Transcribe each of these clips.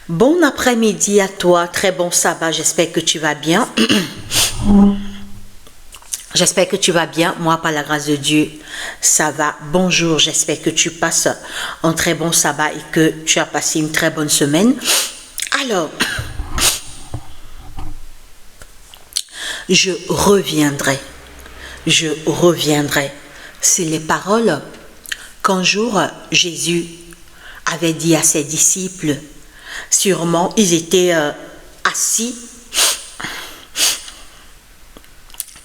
Bon après-midi à toi, très bon sabbat, j'espère que tu vas bien. J'espère que tu vas bien, moi par la grâce de Dieu, ça va. Bonjour, j'espère que tu passes un très bon sabbat et que tu as passé une très bonne semaine. Alors, je reviendrai, c'est les paroles qu'un jour Jésus avait dit à ses disciples. Sûrement, ils étaient assis.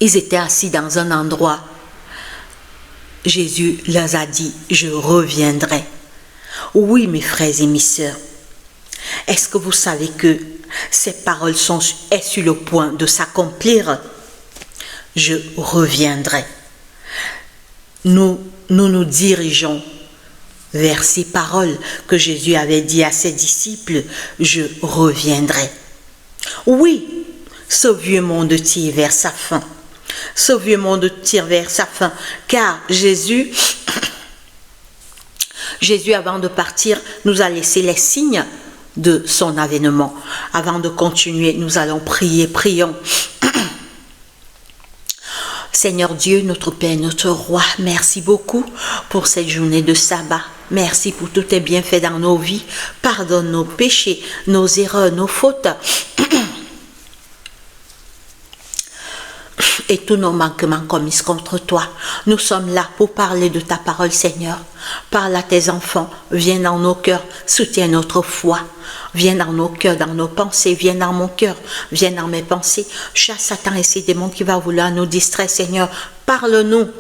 Ils étaient assis dans un endroit. Jésus leur a dit, je reviendrai. Oui, mes frères et mes sœurs. Est-ce que vous savez que ces paroles sont sur le point de s'accomplir? Je reviendrai. Nous dirigeons vers ces paroles que Jésus avait dit à ses disciples, je reviendrai. Oui, ce vieux monde tire vers sa fin. Ce vieux monde tire vers sa fin, car Jésus, avant de partir, nous a laissé les signes de son avènement. Avant de continuer, nous allons prier, prions. Seigneur Dieu, notre Père, notre Roi, merci beaucoup pour cette journée de sabbat. Merci pour tous tes bienfaits dans nos vies. Pardonne nos péchés, nos erreurs, nos fautes et tous nos manquements commis contre toi. Nous sommes là pour parler de ta parole, Seigneur. Parle à tes enfants, viens dans nos cœurs, soutiens notre foi. Viens dans nos cœurs, dans nos pensées, viens dans mon cœur, viens dans mes pensées. Chasse Satan et ses démons qui va vouloir nous distraire, Seigneur. Parle-nous.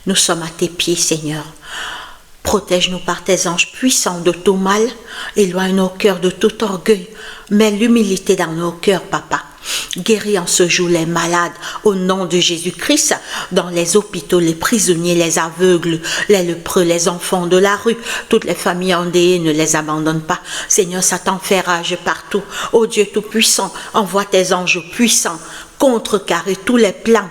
Nous sommes à tes pieds, Seigneur. Protège-nous par tes anges puissants de tout mal. Éloigne nos cœurs de tout orgueil. Mets l'humilité dans nos cœurs, Papa. Guéris en ce jour les malades au nom de Jésus-Christ, dans les hôpitaux, les prisonniers, les aveugles, les lépreux, les enfants de la rue, toutes les familles endeuillées, ne les abandonne pas. Seigneur, Satan fait rage partout. Ô Dieu Tout-Puissant, envoie tes anges puissants, contrecarrer tous les plans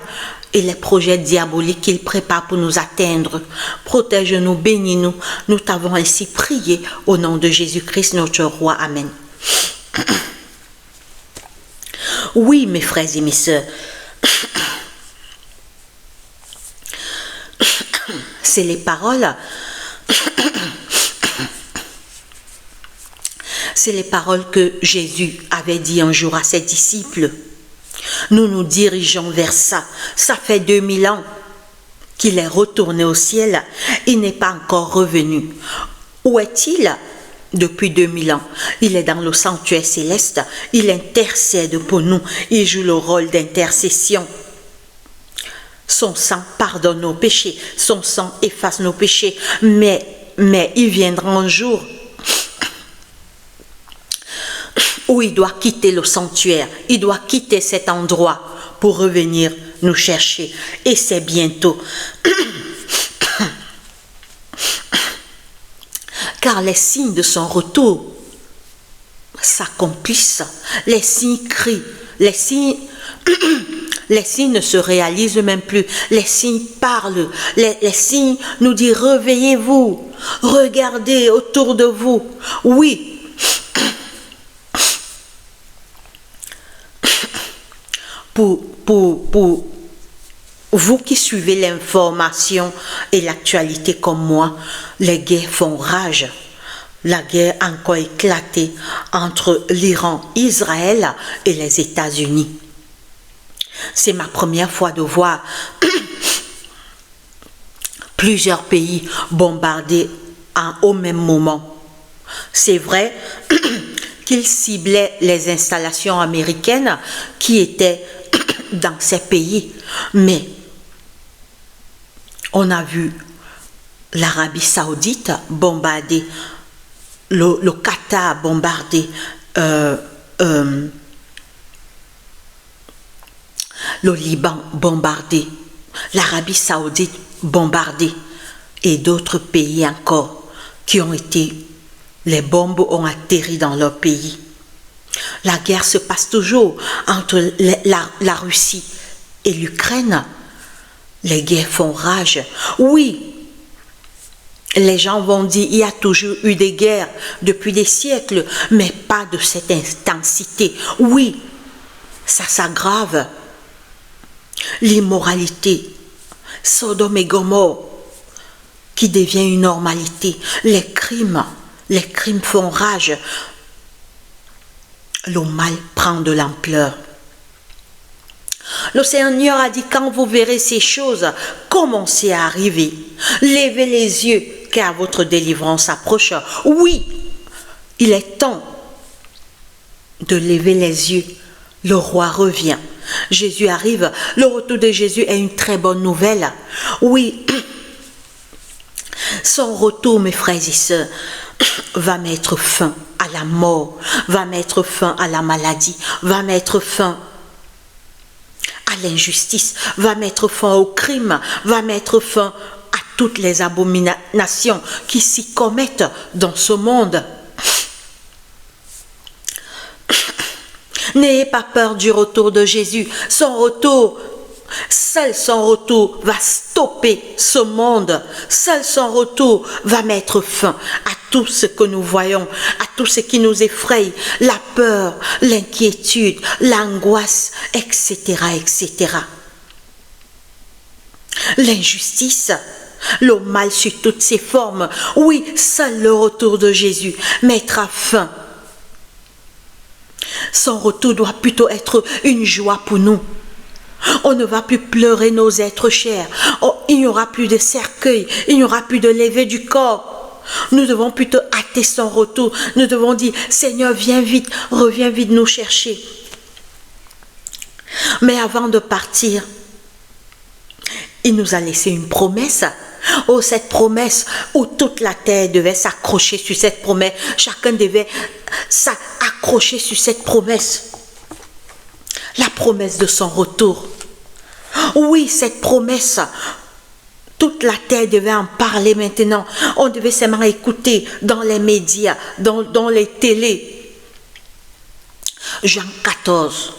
et les projets diaboliques qu'il prépare pour nous atteindre. Protège-nous, bénis-nous. Nous t'avons ainsi prié au nom de Jésus-Christ, notre Roi. Amen. Oui, mes frères et mes sœurs, c'est les paroles, que Jésus avait dit un jour à ses disciples. Nous nous dirigeons vers ça. Ça fait 2000 ans qu'il est retourné au ciel. Il n'est pas encore revenu. Où est-il? Depuis 2000 ans, il est dans le sanctuaire céleste, il intercède pour nous, il joue le rôle d'intercession. Son sang pardonne nos péchés, son sang efface nos péchés, mais il viendra un jour où il doit quitter le sanctuaire, il doit quitter cet endroit pour revenir nous chercher, et c'est bientôt. Car les signes de son retour s'accomplissent. Les signes crient. Les signes ne se réalisent même plus. Les signes parlent. Les signes nous disent réveillez-vous. Regardez autour de vous. Oui. Pour vous qui suivez l'information et l'actualité comme moi, les guerres font rage. La guerre a encore éclaté entre l'Iran, Israël et les États-Unis. C'est ma première fois de voir plusieurs pays bombardés au même moment. C'est vrai qu'ils ciblaient les installations américaines qui étaient dans ces pays, mais on a vu l'Arabie Saoudite bombarder, le Qatar bombarder, le Liban bombardé, l'Arabie Saoudite bombardée et d'autres pays encore qui ont été, les bombes ont atterri dans leur pays. La guerre se passe toujours entre la Russie et l'Ukraine. Les guerres font rage. Oui, Les gens vont dire, il y a toujours eu des guerres depuis des siècles, mais pas de cette intensité. Oui, ça s'aggrave. L'immoralité, Sodome et Gomorrhe, qui devient une normalité. Les crimes font rage. Le mal prend de l'ampleur. Le Seigneur a dit, quand vous verrez ces choses commencer à arriver, levez les yeux, car votre délivrance approche. Oui, il est temps de lever les yeux. Le roi revient. Jésus arrive. Le retour de Jésus est une très bonne nouvelle. Oui, son retour, mes frères et sœurs, va mettre fin à la mort, va mettre fin à la maladie, va mettre fin à l'injustice, va mettre fin au crime, va mettre fin à toutes les abominations qui s'y commettent dans ce monde. N'ayez pas peur du retour de Jésus. Son retour, seul son retour va stopper ce monde. Seul son retour va mettre fin à tout ce que nous voyons, à tout ce qui nous effraie, la peur, l'inquiétude, l'angoisse, etc., etc. L'injustice, le mal sous toutes ses formes. Oui, seul le retour de Jésus mettra fin. Son retour doit plutôt être une joie pour nous. On ne va plus pleurer nos êtres chers. Oh, il n'y aura plus de cercueil. Il n'y aura plus de levée du corps. Nous devons plutôt hâter son retour. Nous devons dire, Seigneur, viens vite, reviens vite nous chercher. Mais avant de partir, il nous a laissé une promesse. Oh, cette promesse où toute la terre devait s'accrocher sur cette promesse. Chacun devait s'accrocher sur cette promesse. La promesse de son retour. Oui, cette promesse. Toute la terre devait en parler maintenant. On devait seulement écouter dans les médias, dans les télés. Jean 14.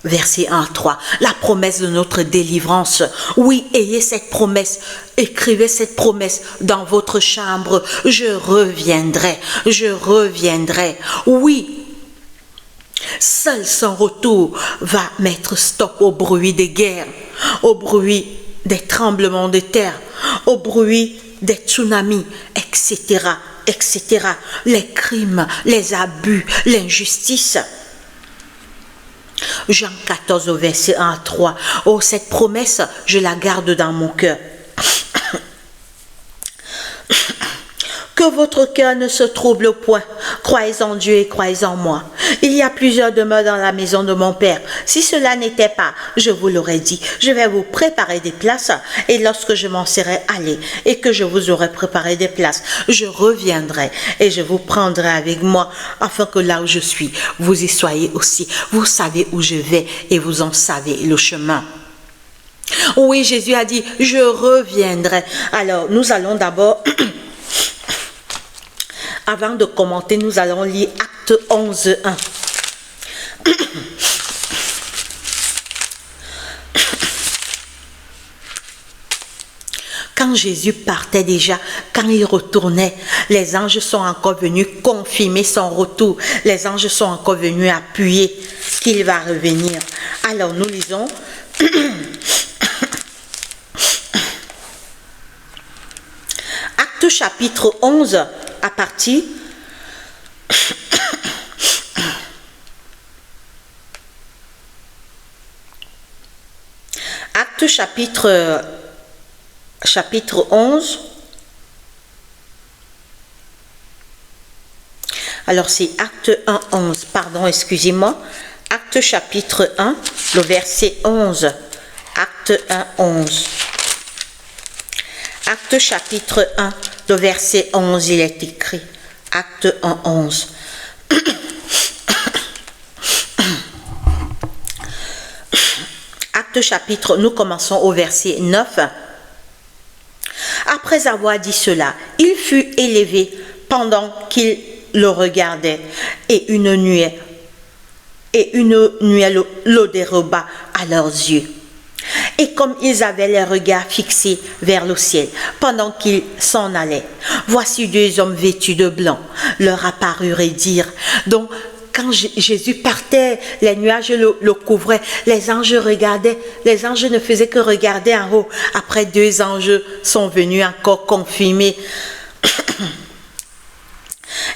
Verset 1 à 3, la promesse de notre délivrance. Oui, ayez cette promesse, écrivez cette promesse dans votre chambre. Je reviendrai, je reviendrai. Oui, seul son retour va mettre stop au bruit des guerres, au bruit des tremblements de terre, au bruit des tsunamis, etc., etc. Les crimes, les abus, l'injustice. Jean 14 au verset 1 à 3. Oh, cette promesse, je la garde dans mon cœur. Que votre cœur ne se trouble point. Croyez en Dieu et croyez en moi. Il y a plusieurs demeures dans la maison de mon Père. Si cela n'était pas, je vous l'aurais dit. Je vais vous préparer des places, et lorsque je m'en serai allé et que je vous aurai préparé des places, je reviendrai et je vous prendrai avec moi, afin que là où je suis, vous y soyez aussi. Vous savez où je vais et vous en savez le chemin. Oui, Jésus a dit, je reviendrai. Alors, nous allons d'abord... Avant de commenter, nous allons lire Acte 11, 1. Quand Jésus partait déjà, quand il retournait, les anges sont encore venus confirmer son retour. Les anges sont encore venus appuyer qu'il va revenir. Alors nous lisons Acte chapitre 11 à partir Acte chapitre 11. Alors c'est Acte 1, 11, pardon, excusez-moi. Acte chapitre 1, le verset 11. Acte 1, 11. Acte chapitre 1, le verset 11, il est écrit. Acte 1, 11. Acte chapitre, nous commençons au verset 9. Après avoir dit cela, il fut élevé pendant qu'il le regardait, et une nuée le déroba à leurs yeux. Et comme ils avaient les regards fixés vers le ciel, pendant qu'ils s'en allaient, voici deux hommes vêtus de blanc leur apparurent et dirent. Donc, quand Jésus partait, les nuages le couvraient, les anges regardaient, les anges ne faisaient que regarder en haut. Après, deux anges sont venus encore confirmer.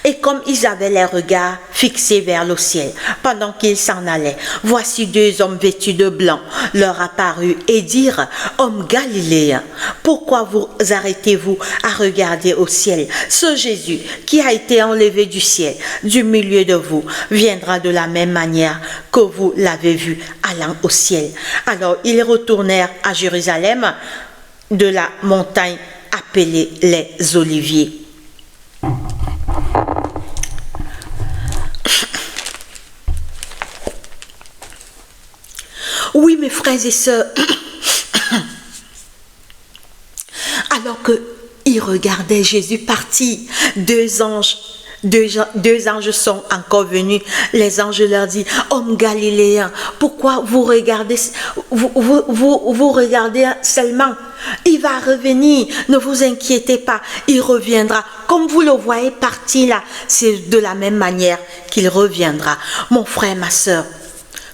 Et comme ils avaient les regards fixés vers le ciel, pendant qu'ils s'en allaient, voici deux hommes vêtus de blanc leur apparurent et dirent, hommes galiléens, pourquoi vous arrêtez-vous à regarder au ciel? Ce Jésus qui a été enlevé du ciel, du milieu de vous, viendra de la même manière que vous l'avez vu allant au ciel. Alors ils retournèrent à Jérusalem de la montagne appelée les Oliviers. Oui, mes frères et sœurs, alors qu'ils regardaient Jésus partir, deux anges sont encore venus. Les anges leur disent, hommes galiléens, pourquoi vous regardez, vous regardez seulement? Il va revenir, ne vous inquiétez pas, il reviendra. Comme vous le voyez partir là, c'est de la même manière qu'il reviendra. Mon frère, ma sœur,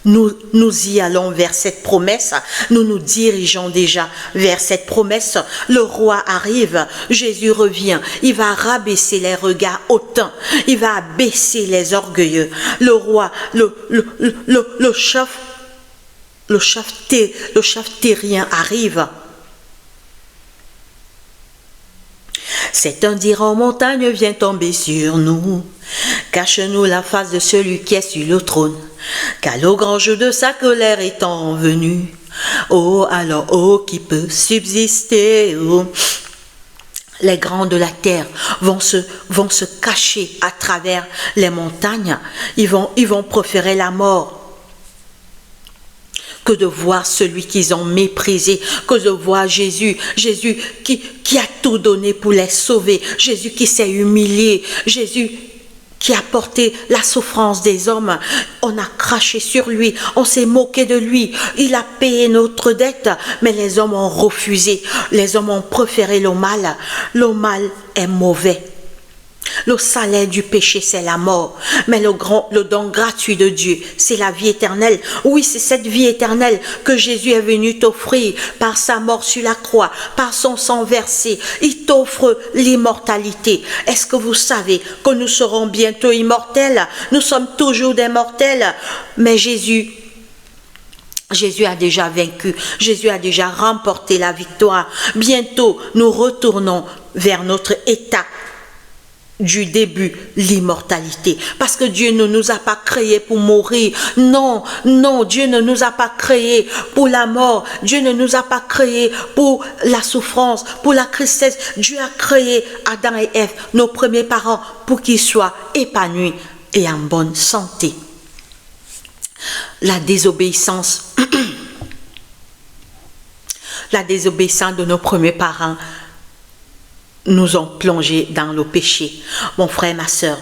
nous y allons vers cette promesse, nous nous dirigeons déjà vers cette promesse. Le roi arrive, Jésus revient, il va rabaisser les regards hautains, il va abaisser les orgueilleux. Le roi, le chef terrien arrive. Certains diront, montagne vient tomber sur nous, cache-nous la face de celui qui est sur le trône, car le grand jour de sa colère étant venu, oh alors, oh qui peut subsister, oh. Les grands de la terre vont se cacher à travers les montagnes, ils vont préférer la mort que de voir celui qu'ils ont méprisé, que de voir Jésus qui a tout donné pour les sauver, Jésus qui s'est humilié, Jésus qui a porté la souffrance des hommes. On a craché sur lui, on s'est moqué de lui, il a payé notre dette, mais les hommes ont refusé, les hommes ont préféré le mal. Le mal est mauvais. Le salaire du péché, c'est la mort. Mais le don gratuit de Dieu, c'est la vie éternelle. Oui, c'est cette vie éternelle que Jésus est venu t'offrir par sa mort sur la croix, par son sang versé. Il t'offre l'immortalité. Est-ce que vous savez que nous serons bientôt immortels? Nous sommes toujours des mortels. Mais Jésus a déjà vaincu. Jésus a déjà remporté la victoire. Bientôt, nous retournons vers notre état du début, l'immortalité. Parce que Dieu ne nous a pas créés pour mourir. Non, Dieu ne nous a pas créés pour la mort. Dieu ne nous a pas créés pour la souffrance, pour la tristesse. Dieu a créé Adam et Ève, nos premiers parents, pour qu'ils soient épanouis et en bonne santé. La désobéissance, de nos premiers parents nous ont plongés dans le péché. Mon frère, ma sœur,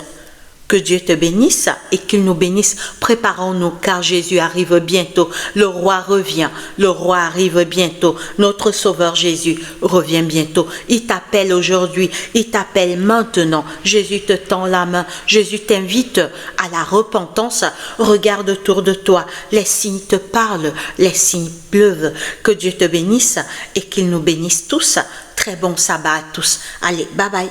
que Dieu te bénisse et qu'il nous bénisse. Préparons-nous car Jésus arrive bientôt. Le roi revient. Le roi arrive bientôt. Notre Sauveur Jésus revient bientôt. Il t'appelle aujourd'hui. Il t'appelle maintenant. Jésus te tend la main. Jésus t'invite à la repentance. Regarde autour de toi. Les signes te parlent. Les signes pleuvent. Que Dieu te bénisse et qu'il nous bénisse tous. Très bon sabbat à tous. Allez, bye bye.